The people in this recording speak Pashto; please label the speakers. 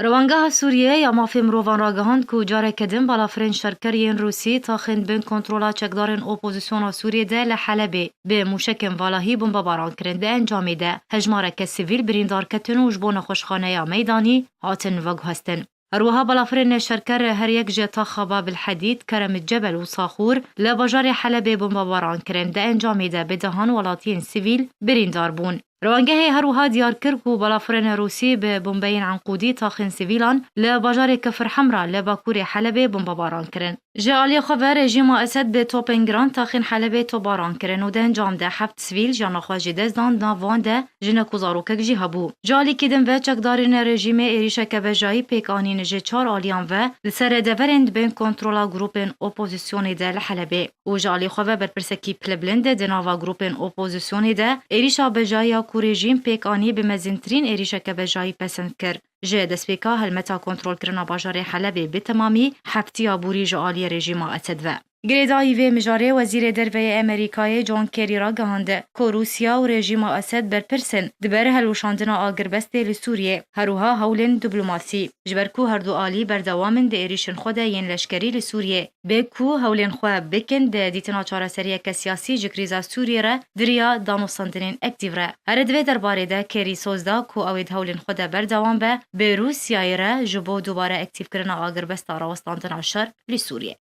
Speaker 1: روانگاه سوریه یا مافی مروان را گهاند که جاره کدن بالافرین شرکرین روسی تاخن بین کنترولا چکدارن اپوزیسیون سوریه ده لحلبه به موشکن والاهی بمباران کرنده انجامی ده هجماره که سیویل بریندار کتن و جبون خوشخانه یا میدانی هاتن وگو هستن. اروها بالافرین شرکر هر یک جتا خبا بالحدید کرم جبل و صاخور لباجار حلبه بمباران کرنده انجامی ده به دهان ولاتین سیویل بریندار بون. روانگه هروها دیار کرد که بالافرین روسی به بمبین عنقودی تاخن سیویلان لباجار کفر حمرا لباکور حلبه بمباران کرن. جالی خبر رژیم اسد به توپنگران تاخن حلبه توباران کرن و ده انجام ده هفت سیویل جانخواجی دزدان ناوان ده جنکوزاروکک جیهبو. جالی کدن و چکدارین رژیم ایریشا که بجایی پیکانین جه چار آلیان و لسر دورند بین کنترولا گروپن اپوزیسیونی ده لحلبه. و جالی خبر برپرسکی پلبلند ده ناوا گروپن اپوزیسیونی ده ایریشا بجایی کو رژیم پیکانی به مزنترین ایریشا که بجایی پسند کرد. جه دسپیکا هلمتا کنترول کرنا باجار حلبه به تمامی هفتی آبوری جعالی رژیم اسد و گریدایی و مجاره وزیر دروی امریکای جان کری را گهانده که روسیا و رژیم اسد برپرسن دبر هلوشاندنا آگربسته لسوریه هروها هولن دیپلماسی جبرکو هر دو آلی بردوامن ده ایریشن خود ین لشکری لسوریه بکو هولن خو بکن ده دیتنا چاره سریه که سیاسی جکریزا سوریه را دریا دانوستاندنین اکتیو را هر دوی درباره ده کری سوزدا که اوید هولن خود بردوام به روسیای را جبو دوباره اکتیو کرنا آگربسته راوستاندنا شر لسوریه.